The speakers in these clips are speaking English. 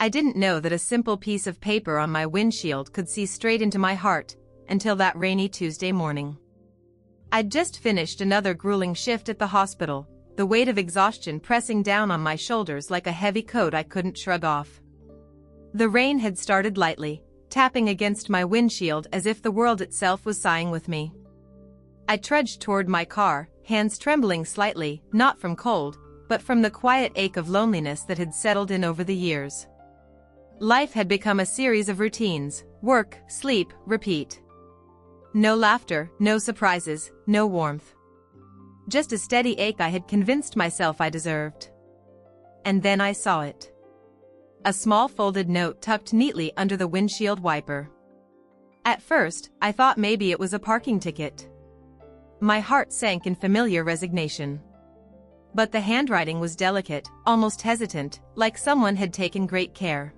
I didn't know that a simple piece of paper on my windshield could see straight into my heart, until that rainy Tuesday morning. I'd just finished another grueling shift at the hospital, the weight of exhaustion pressing down on my shoulders like a heavy coat I couldn't shrug off. The rain had started lightly, tapping against my windshield as if the world itself was sighing with me. I trudged toward my car, hands trembling slightly, not from cold, but from the quiet ache of loneliness that had settled in over the years. Life had become a series of routines: work, sleep, repeat. No laughter, no surprises, no warmth. Just a steady ache I had convinced myself I deserved. And then I saw it. A small folded note tucked neatly under the windshield wiper. At first, I thought maybe it was a parking ticket. My heart sank in familiar resignation. But the handwriting was delicate, almost hesitant, like someone had taken great care.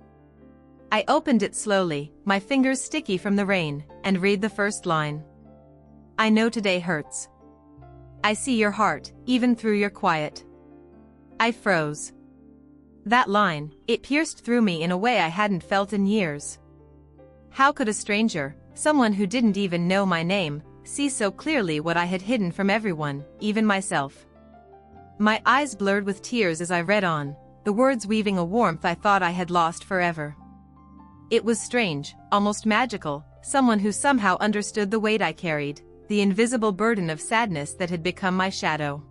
I opened it slowly, my fingers sticky from the rain, and read the first line. I know today hurts. I see your heart, even through your quiet. I froze. That line, it pierced through me in a way I hadn't felt in years. How could a stranger, someone who didn't even know my name, see so clearly what I had hidden from everyone, even myself? My eyes blurred with tears as I read on, the words weaving a warmth I thought I had lost forever. It was strange, almost magical, someone who somehow understood the weight I carried, the invisible burden of sadness that had become my shadow.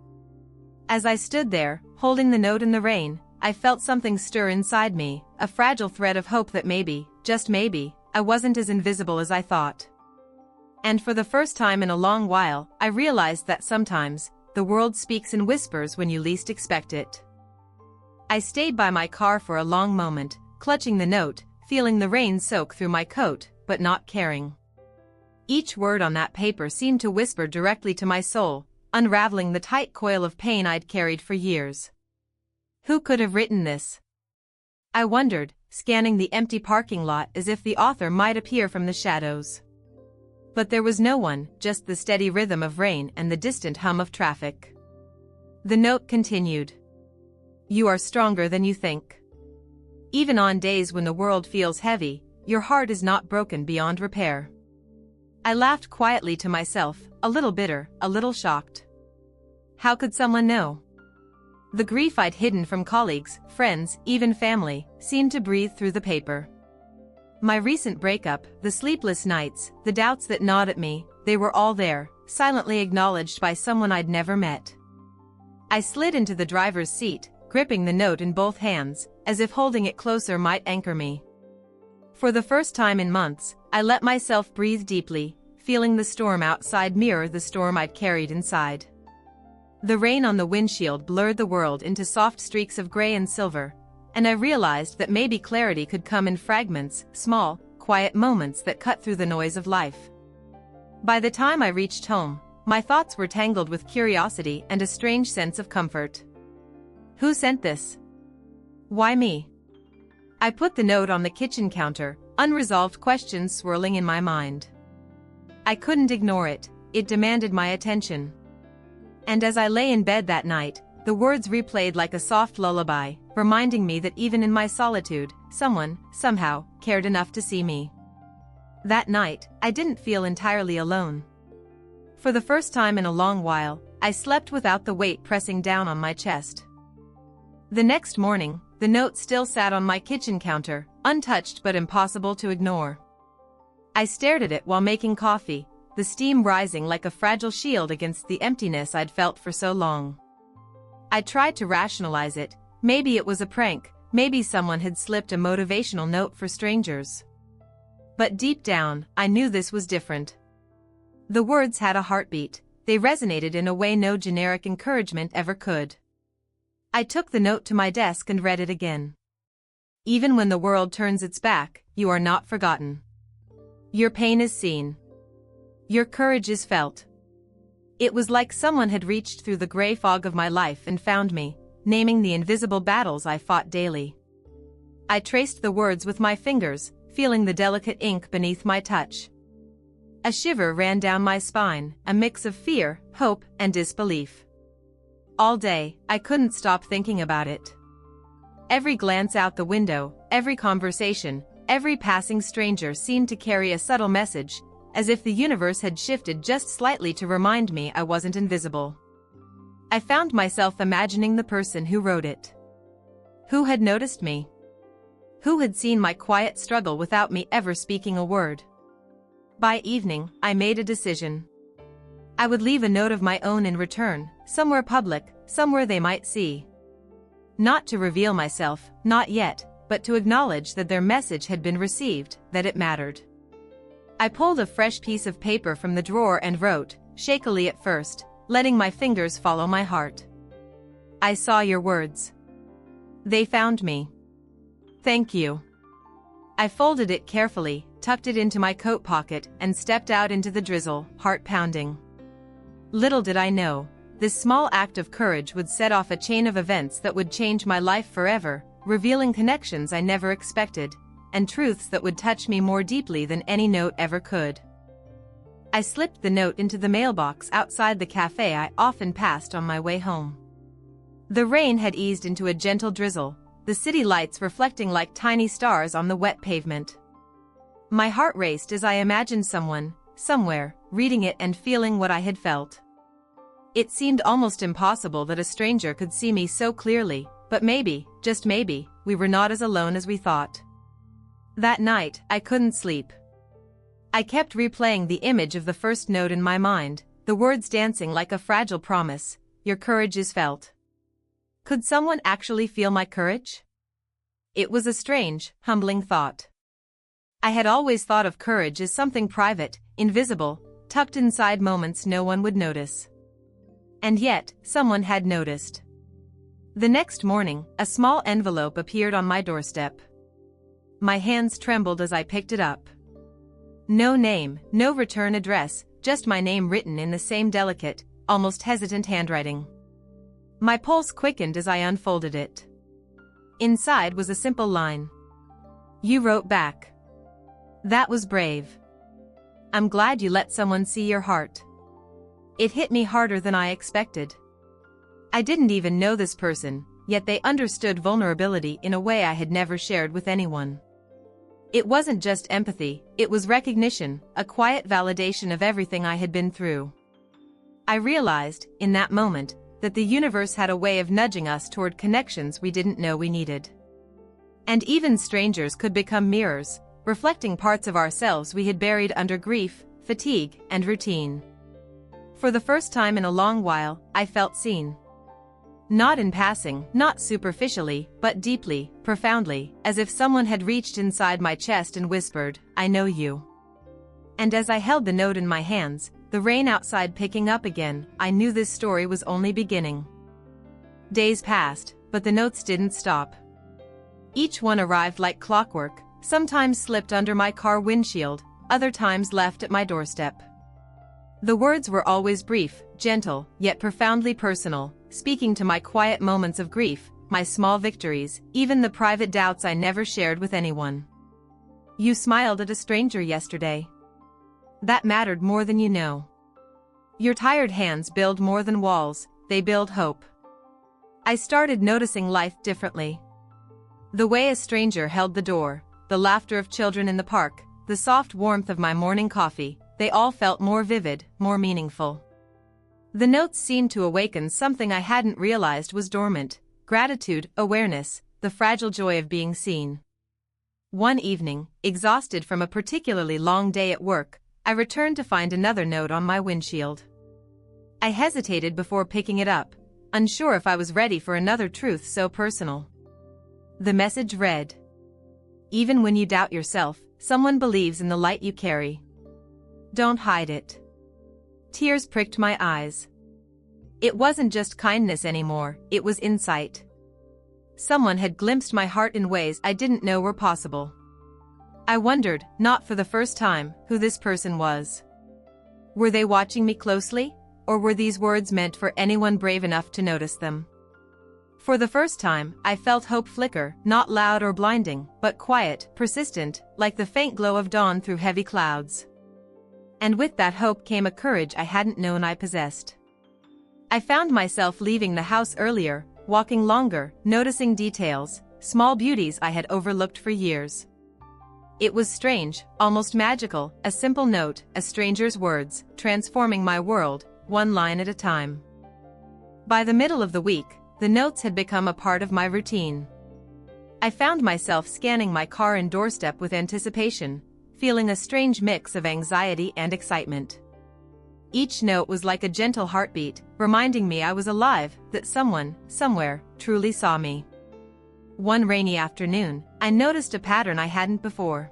As I stood there, holding the note in the rain, I felt something stir inside me, a fragile thread of hope that maybe, just maybe, I wasn't as invisible as I thought. And for the first time in a long while, I realized that sometimes, the world speaks in whispers when you least expect it. I stayed by my car for a long moment, clutching the note, feeling the rain soak through my coat, but not caring. Each word on that paper seemed to whisper directly to my soul, unraveling the tight coil of pain I'd carried for years. Who could have written this? I wondered, scanning the empty parking lot as if the author might appear from the shadows. But there was no one, just the steady rhythm of rain and the distant hum of traffic. The note continued. You are stronger than you think. Even on days when the world feels heavy, your heart is not broken beyond repair. I laughed quietly to myself, a little bitter, a little shocked. How could someone know? The grief I'd hidden from colleagues, friends, even family, seemed to breathe through the paper. My recent breakup, the sleepless nights, the doubts that gnawed at me, they were all there, silently acknowledged by someone I'd never met. I slid into the driver's seat, gripping the note in both hands, as if holding it closer might anchor me. For the first time in months, I let myself breathe deeply, feeling the storm outside mirror the storm I'd carried inside. The rain on the windshield blurred the world into soft streaks of gray and silver, and I realized that maybe clarity could come in fragments, small, quiet moments that cut through the noise of life. By the time I reached home, my thoughts were tangled with curiosity and a strange sense of comfort. Who sent this? Why me? I put the note on the kitchen counter, unresolved questions swirling in my mind. I couldn't ignore it, it demanded my attention. And as I lay in bed that night, the words replayed like a soft lullaby, reminding me that even in my solitude, someone, somehow, cared enough to see me. That night, I didn't feel entirely alone. For the first time in a long while, I slept without the weight pressing down on my chest. The next morning, the note still sat on my kitchen counter, untouched but impossible to ignore. I stared at it while making coffee, the steam rising like a fragile shield against the emptiness I'd felt for so long. I tried to rationalize it, maybe it was a prank, maybe someone had slipped a motivational note for strangers. But deep down, I knew this was different. The words had a heartbeat, they resonated in a way no generic encouragement ever could. I took the note to my desk and read it again. Even when the world turns its back, you are not forgotten. Your pain is seen. Your courage is felt. It was like someone had reached through the gray fog of my life and found me, naming the invisible battles I fought daily. I traced the words with my fingers, feeling the delicate ink beneath my touch. A shiver ran down my spine, a mix of fear, hope, and disbelief. All day, I couldn't stop thinking about it. Every glance out the window, every conversation, every passing stranger seemed to carry a subtle message, as if the universe had shifted just slightly to remind me I wasn't invisible. I found myself imagining the person who wrote it. Who had noticed me? Who had seen my quiet struggle without me ever speaking a word? By evening, I made a decision. I would leave a note of my own in return, somewhere public, somewhere they might see. Not to reveal myself, not yet, but to acknowledge that their message had been received, that it mattered. I pulled a fresh piece of paper from the drawer and wrote, shakily at first, letting my fingers follow my heart. I saw your words. They found me. Thank you. I folded it carefully, tucked it into my coat pocket, and stepped out into the drizzle, heart pounding. Little did I know, this small act of courage would set off a chain of events that would change my life forever, revealing connections I never expected, and truths that would touch me more deeply than any note ever could. I slipped the note into the mailbox outside the cafe I often passed on my way home. The rain had eased into a gentle drizzle, the city lights reflecting like tiny stars on the wet pavement. My heart raced as I imagined someone, somewhere, reading it and feeling what I had felt. It seemed almost impossible that a stranger could see me so clearly, but maybe, just maybe, we were not as alone as we thought. That night, I couldn't sleep. I kept replaying the image of the first note in my mind, the words dancing like a fragile promise, your courage is felt. Could someone actually feel my courage? It was a strange, humbling thought. I had always thought of courage as something private, invisible, tucked inside moments no one would notice. And yet, someone had noticed. The next morning, a small envelope appeared on my doorstep. My hands trembled as I picked it up. No name, no return address, just my name written in the same delicate, almost hesitant handwriting. My pulse quickened as I unfolded it. Inside was a simple line. You wrote back. That was brave. I'm glad you let someone see your heart. It hit me harder than I expected. I didn't even know this person, yet they understood vulnerability in a way I had never shared with anyone. It wasn't just empathy, it was recognition, a quiet validation of everything I had been through. I realized, in that moment, that the universe had a way of nudging us toward connections we didn't know we needed. And even strangers could become mirrors, reflecting parts of ourselves we had buried under grief, fatigue, and routine. For the first time in a long while, I felt seen. Not in passing, not superficially, but deeply, profoundly, as if someone had reached inside my chest and whispered, I know you. And as I held the note in my hands, the rain outside picking up again, I knew this story was only beginning. Days passed, but the notes didn't stop. Each one arrived like clockwork, sometimes slipped under my car windshield, other times left at my doorstep. The words were always brief, gentle, yet profoundly personal, speaking to my quiet moments of grief, my small victories, even the private doubts I never shared with anyone. You smiled at a stranger yesterday. That mattered more than you know. Your tired hands build more than walls, they build hope. I started noticing life differently. The way a stranger held the door, the laughter of children in the park, the soft warmth of my morning coffee, they all felt more vivid, more meaningful. The notes seemed to awaken something I hadn't realized was dormant: gratitude, awareness, the fragile joy of being seen. One evening, exhausted from a particularly long day at work, I returned to find another note on my windshield. I hesitated before picking it up, unsure if I was ready for another truth so personal. The message read, even when you doubt yourself, someone believes in the light you carry. Don't hide it. Tears pricked my eyes. It wasn't just kindness anymore, it was insight. Someone had glimpsed my heart in ways I didn't know were possible. I wondered, not for the first time, who this person was. Were they watching me closely, or were these words meant for anyone brave enough to notice them? For the first time, I felt hope flicker, not loud or blinding, but quiet, persistent, like the faint glow of dawn through heavy clouds. And with that hope came a courage I hadn't known I possessed. I found myself leaving the house earlier, walking longer, noticing details, small beauties I had overlooked for years. It was strange, almost magical, a simple note, a stranger's words, transforming my world, one line at a time. By the middle of the week, the notes had become a part of my routine. I found myself scanning my car and doorstep with anticipation, feeling a strange mix of anxiety and excitement. Each note was like a gentle heartbeat, reminding me I was alive, that someone, somewhere, truly saw me. One rainy afternoon, I noticed a pattern I hadn't before.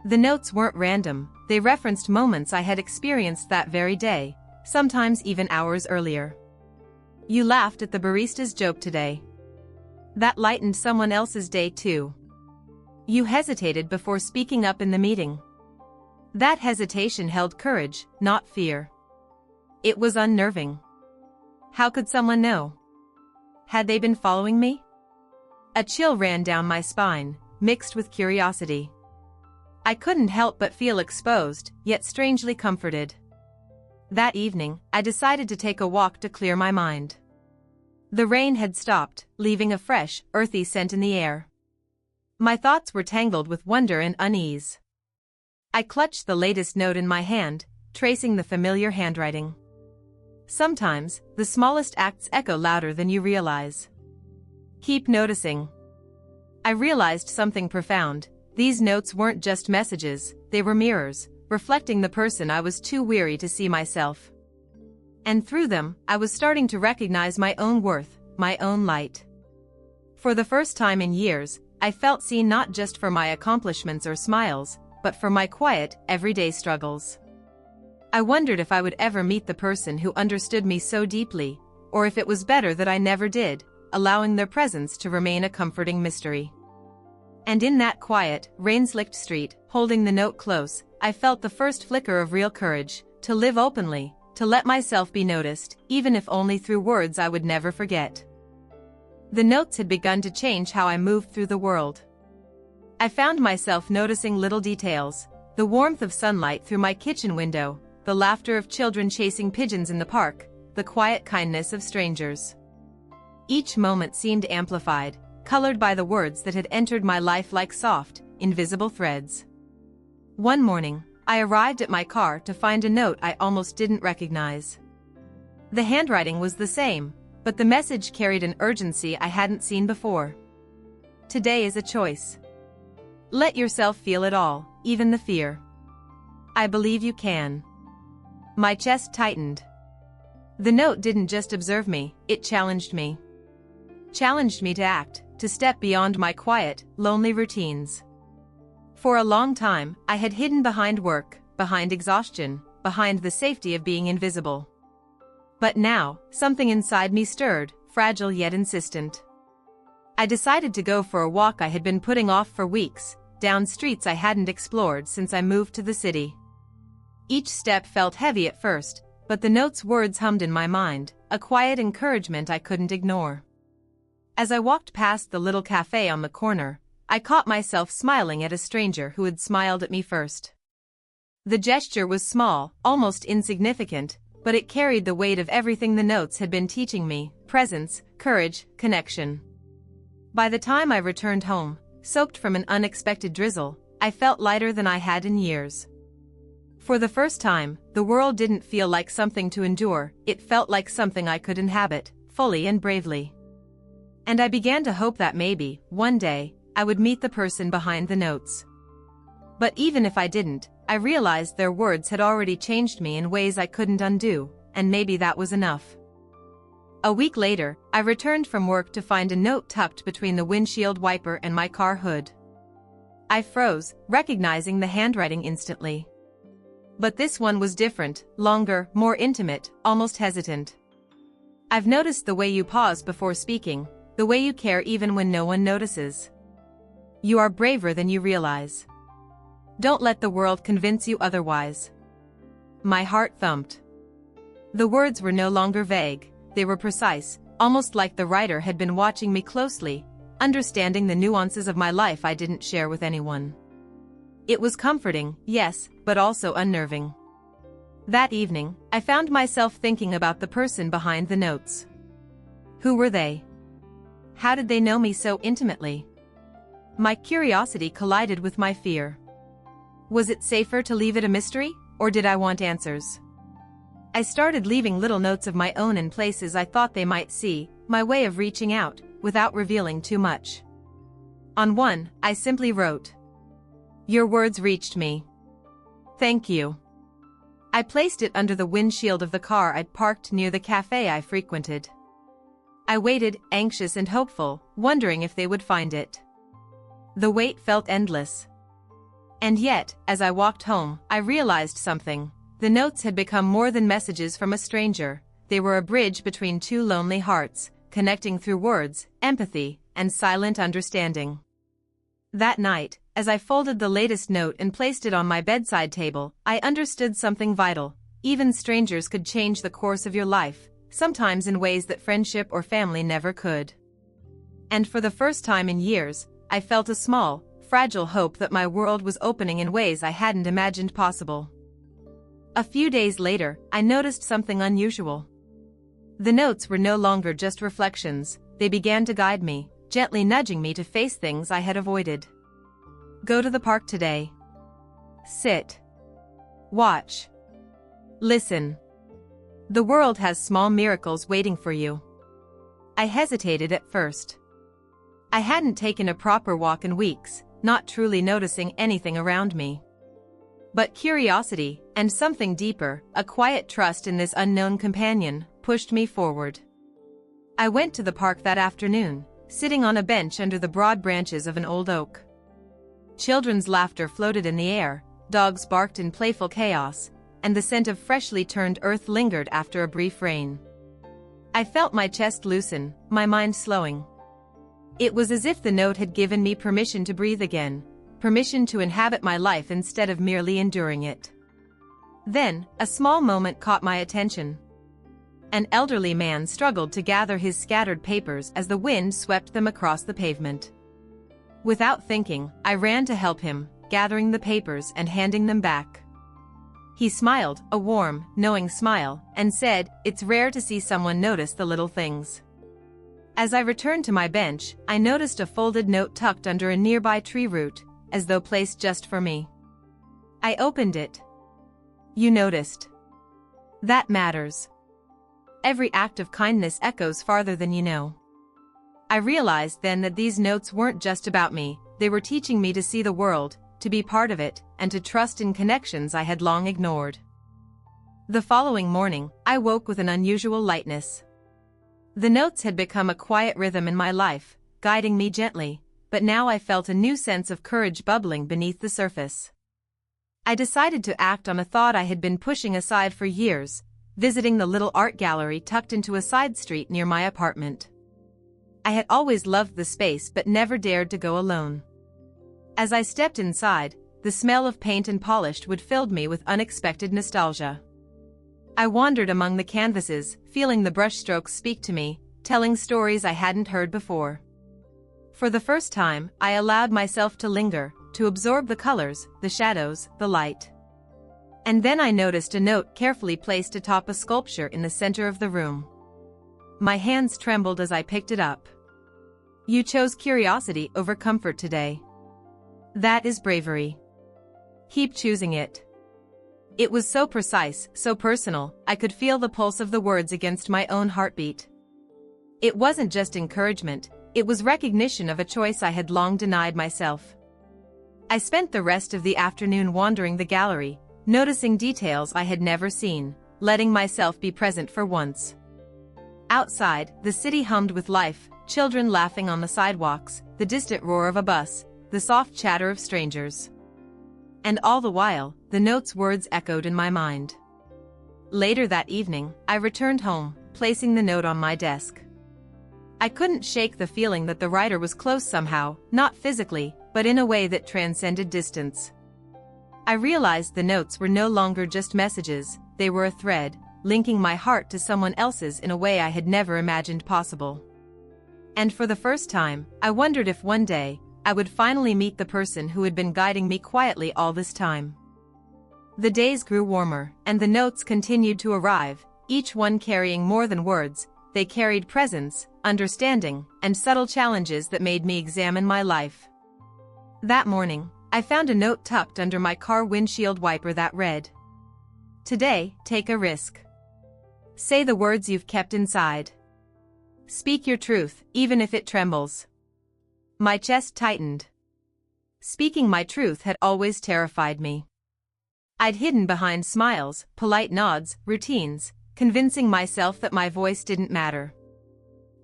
The notes weren't random, they referenced moments I had experienced that very day, sometimes even hours earlier. You laughed at the barista's joke today. That lightened someone else's day too. You hesitated before speaking up in the meeting. That hesitation held courage, not fear. It was unnerving. How could someone know? Had they been following me? A chill ran down my spine, mixed with curiosity. I couldn't help but feel exposed, yet strangely comforted. That evening, I decided to take a walk to clear my mind. The rain had stopped, leaving a fresh, earthy scent in the air. My thoughts were tangled with wonder and unease. I clutched the latest note in my hand, tracing the familiar handwriting. Sometimes, the smallest acts echo louder than you realize. Keep noticing. I realized something profound. These notes weren't just messages, they were mirrors, reflecting the person I was too weary to see myself. And through them, I was starting to recognize my own worth, my own light. For the first time in years, I felt seen not just for my accomplishments or smiles, but for my quiet, everyday struggles. I wondered if I would ever meet the person who understood me so deeply, or if it was better that I never did, allowing their presence to remain a comforting mystery. And in that quiet, rain-slicked street, holding the note close, I felt the first flicker of real courage, to live openly, to let myself be noticed, even if only through words I would never forget. The notes had begun to change how I moved through the world. I found myself noticing little details, the warmth of sunlight through my kitchen window, the laughter of children chasing pigeons in the park, the quiet kindness of strangers. Each moment seemed amplified, colored by the words that had entered my life like soft, invisible threads. One morning, I arrived at my car to find a note I almost didn't recognize. The handwriting was the same, but the message carried an urgency I hadn't seen before. Today is a choice. Let yourself feel it all, even the fear. I believe you can. My chest tightened. The note didn't just observe me, it challenged me. Challenged me to act, to step beyond my quiet, lonely routines. For a long time, I had hidden behind work, behind exhaustion, behind the safety of being invisible. But now, something inside me stirred, fragile yet insistent. I decided to go for a walk I had been putting off for weeks, down streets I hadn't explored since I moved to the city. Each step felt heavy at first, but the note's words hummed in my mind, a quiet encouragement I couldn't ignore. As I walked past the little cafe on the corner, I caught myself smiling at a stranger who had smiled at me first. The gesture was small, almost insignificant, but it carried the weight of everything the notes had been teaching me: presence, courage, connection. By the time I returned home, soaked from an unexpected drizzle, I felt lighter than I had in years. For the first time, the world didn't feel like something to endure, it felt like something I could inhabit, fully and bravely. And I began to hope that maybe, one day, I would meet the person behind the notes. But even if I didn't, I realized their words had already changed me in ways I couldn't undo, and maybe that was enough. A week later, I returned from work to find a note tucked between the windshield wiper and my car hood. I froze, recognizing the handwriting instantly. But this one was different, longer, more intimate, almost hesitant. I've noticed the way you pause before speaking, the way you care even when no one notices. You are braver than you realize. Don't let the world convince you otherwise. My heart thumped. The words were no longer vague, they were precise, almost like the writer had been watching me closely, understanding the nuances of my life I didn't share with anyone. It was comforting, yes, but also unnerving. That evening, I found myself thinking about the person behind the notes. Who were they? How did they know me so intimately? My curiosity collided with my fear. Was it safer to leave it a mystery, or did I want answers? I started leaving little notes of my own in places I thought they might see, my way of reaching out, without revealing too much. On one, I simply wrote, "Your words reached me. Thank you." I placed it under the windshield of the car I'd parked near the cafe I frequented. I waited, anxious and hopeful, wondering if they would find it. The wait felt endless. And yet, as I walked home, I realized something. The notes had become more than messages from a stranger. They were a bridge between two lonely hearts, connecting through words, empathy, and silent understanding. That night, as I folded the latest note and placed it on my bedside table, I understood something vital. Even strangers could change the course of your life, sometimes in ways that friendship or family never could. And for the first time in years, I felt a small, fragile hope that my world was opening in ways I hadn't imagined possible. A few days later, I noticed something unusual. The notes were no longer just reflections, they began to guide me, gently nudging me to face things I had avoided. Go to the park today. Sit. Watch. Listen. The world has small miracles waiting for you. I hesitated at first. I hadn't taken a proper walk in weeks, not truly noticing anything around me. But curiosity, and something deeper, a quiet trust in this unknown companion, pushed me forward. I went to the park that afternoon, sitting on a bench under the broad branches of an old oak. Children's laughter floated in the air, dogs barked in playful chaos, and the scent of freshly turned earth lingered after a brief rain. I felt my chest loosen, my mind slowing. It was as if the note had given me permission to breathe again, permission to inhabit my life instead of merely enduring it. Then, a small moment caught my attention. An elderly man struggled to gather his scattered papers as the wind swept them across the pavement. Without thinking, I ran to help him, gathering the papers and handing them back. He smiled, a warm, knowing smile, and said, "It's rare to see someone notice the little things." As I returned to my bench, I noticed a folded note tucked under a nearby tree root, as though placed just for me. I opened it. "You noticed. That matters. Every act of kindness echoes farther than you know." I realized then that these notes weren't just about me, they were teaching me to see the world, to be part of it, and to trust in connections I had long ignored. The following morning, I woke with an unusual lightness. The notes had become a quiet rhythm in my life, guiding me gently, but now I felt a new sense of courage bubbling beneath the surface. I decided to act on a thought I had been pushing aside for years, visiting the little art gallery tucked into a side street near my apartment. I had always loved the space but never dared to go alone. As I stepped inside, the smell of paint and polish wood filled me with unexpected nostalgia. I wandered among the canvases, feeling the brushstrokes speak to me, telling stories I hadn't heard before. For the first time, I allowed myself to linger, to absorb the colors, the shadows, the light. And then I noticed a note carefully placed atop a sculpture in the center of the room. My hands trembled as I picked it up. "You chose curiosity over comfort today. That is bravery. Keep choosing it." It was so precise, so personal, I could feel the pulse of the words against my own heartbeat. It wasn't just encouragement, it was recognition of a choice I had long denied myself. I spent the rest of the afternoon wandering the gallery, noticing details I had never seen, letting myself be present for once. Outside, the city hummed with life, children laughing on the sidewalks, the distant roar of a bus, the soft chatter of strangers. And all the while, the note's words echoed in my mind. Later that evening, I returned home, placing the note on my desk. I couldn't shake the feeling that the writer was close somehow, not physically, but in a way that transcended distance. I realized the notes were no longer just messages, they were a thread, linking my heart to someone else's in a way I had never imagined possible. And for the first time, I wondered if one day, I would finally meet the person who had been guiding me quietly all this time. The days grew warmer, and the notes continued to arrive, each one carrying more than words. they carried presence, understanding, and subtle challenges that made me examine my life. That morning, I found a note tucked under my car windshield wiper that read, "Today, take a risk. Say the words you've kept inside. Speak your truth, even if it trembles." My chest tightened. Speaking my truth had always terrified me. I'd hidden behind smiles, polite nods, routines, convincing myself that my voice didn't matter.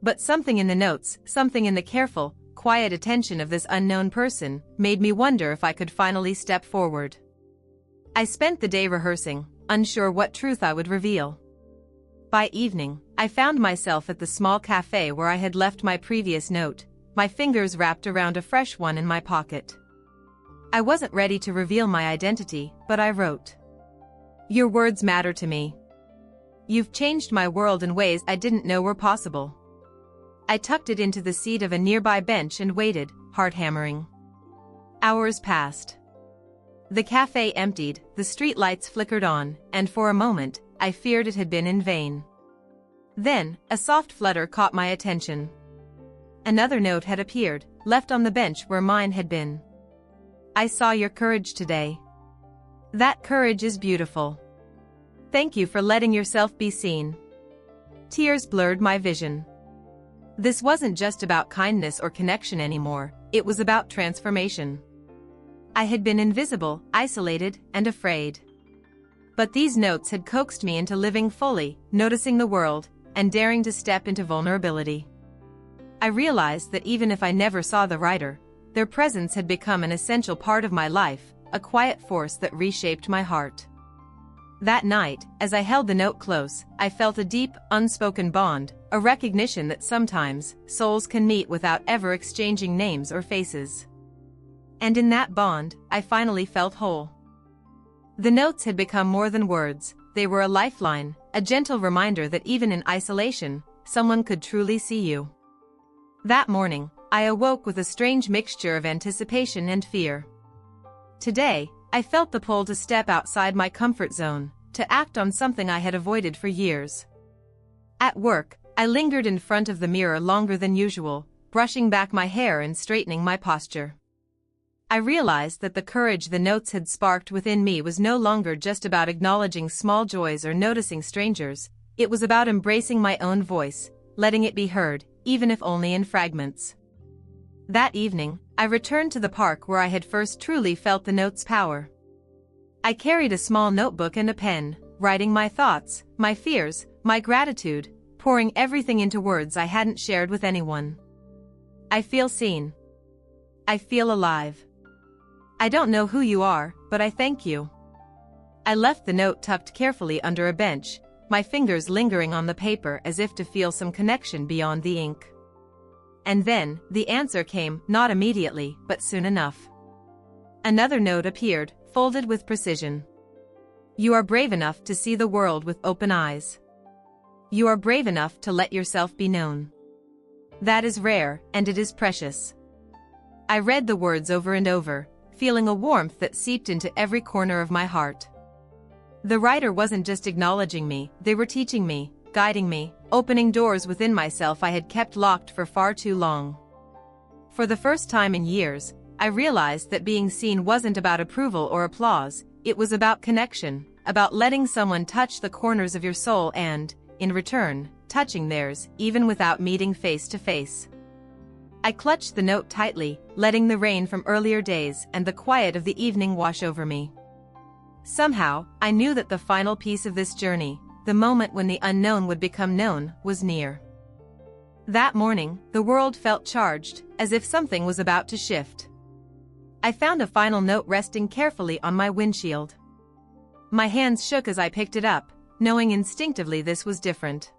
But something in the notes, something in the careful, quiet attention of this unknown person, made me wonder if I could finally step forward. I spent the day rehearsing, unsure what truth I would reveal. By evening, I found myself at the small cafe where I had left my previous note, my fingers wrapped around a fresh one in my pocket. I wasn't ready to reveal my identity, but I wrote, "Your words matter to me. You've changed my world in ways I didn't know were possible." I tucked it into the seat of a nearby bench and waited, heart hammering. Hours passed. The cafe emptied, the street lights flickered on, and for a moment, I feared it had been in vain. Then, a soft flutter caught my attention. Another note had appeared, left on the bench where mine had been. "I saw your courage today. That courage is beautiful. Thank you for letting yourself be seen." Tears blurred my vision. This wasn't just about kindness or connection anymore, it was about transformation. I had been invisible, isolated, and afraid. But these notes had coaxed me into living fully, noticing the world, and daring to step into vulnerability. I realized that even if I never saw the writer, their presence had become an essential part of my life, a quiet force that reshaped my heart. That night, as I held the note close, I felt a deep, unspoken bond, a recognition that sometimes, souls can meet without ever exchanging names or faces. And in that bond, I finally felt whole. The notes had become more than words, they were a lifeline, a gentle reminder that even in isolation, someone could truly see you. That morning, I awoke with a strange mixture of anticipation and fear. Today, I felt the pull to step outside my comfort zone, to act on something I had avoided for years. At work, I lingered in front of the mirror longer than usual, brushing back my hair and straightening my posture. I realized that the courage the notes had sparked within me was no longer just about acknowledging small joys or noticing strangers, it was about embracing my own voice, letting it be heard, even if only in fragments. That evening, I returned to the park where I had first truly felt the note's power. I carried a small notebook and a pen, writing my thoughts, my fears, my gratitude, pouring everything into words I hadn't shared with anyone. I feel seen. I feel alive. I don't know who you are, but I thank you. I left the note tucked carefully under a bench, my fingers lingering on the paper as if to feel some connection beyond the ink. And then, the answer came, not immediately, but soon enough. Another note appeared, folded with precision. "You are brave enough to see the world with open eyes. You are brave enough to let yourself be known. That is rare, and it is precious." I read the words over and over, feeling a warmth that seeped into every corner of my heart. The writer wasn't just acknowledging me, they were teaching me, guiding me, opening doors within myself I had kept locked for far too long. For the first time in years, I realized that being seen wasn't about approval or applause, it was about connection, about letting someone touch the corners of your soul and, in return, touching theirs, even without meeting face to face. I clutched the note tightly, letting the rain from earlier days and the quiet of the evening wash over me. Somehow, I knew that the final piece of this journey, the moment when the unknown would become known, was near. That morning, the world felt charged, as if something was about to shift. I found a final note resting carefully on my windshield. My hands shook as I picked it up, knowing instinctively this was different.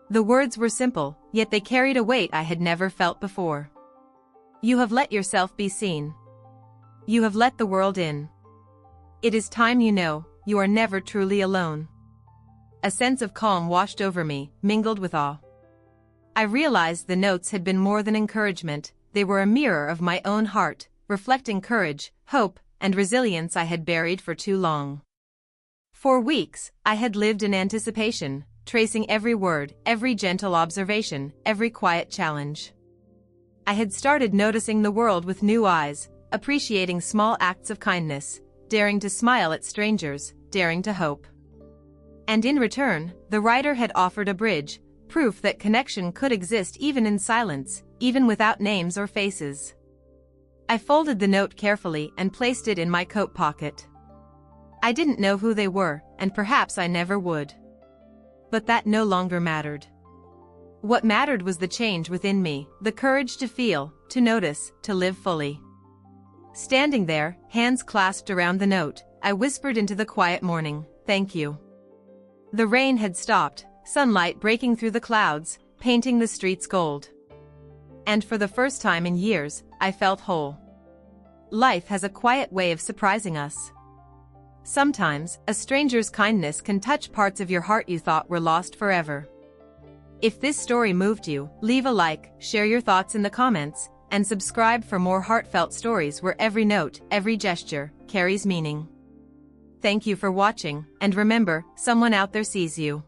The words were simple, yet they carried a weight I had never felt before. You have let yourself be seen. You have let the world in. It is time you know, you are never truly alone. A sense of calm washed over me, mingled with awe. I realized the notes had been more than encouragement, they were a mirror of my own heart, reflecting courage, hope, and resilience I had buried for too long. For weeks, I had lived in anticipation, tracing every word, every gentle observation, every quiet challenge. I had started noticing the world with new eyes, appreciating small acts of kindness, daring to smile at strangers, daring to hope. And in return, the writer had offered a bridge, proof that connection could exist even in silence, even without names or faces. I folded the note carefully and placed it in my coat pocket. I didn't know who they were, and perhaps I never would. But that no longer mattered. What mattered was the change within me, the courage to feel, to notice, to live fully. Standing there, hands clasped around the note, I whispered into the quiet morning, "Thank you." The rain had stopped, sunlight breaking through the clouds, painting the streets gold. And for the first time in years, I felt whole. Life has a quiet way of surprising us. Sometimes, a stranger's kindness can touch parts of your heart you thought were lost forever. If this story moved you, leave a like, share your thoughts in the comments, and subscribe for more heartfelt stories where every note, every gesture, carries meaning. Thank you for watching, and remember, someone out there sees you.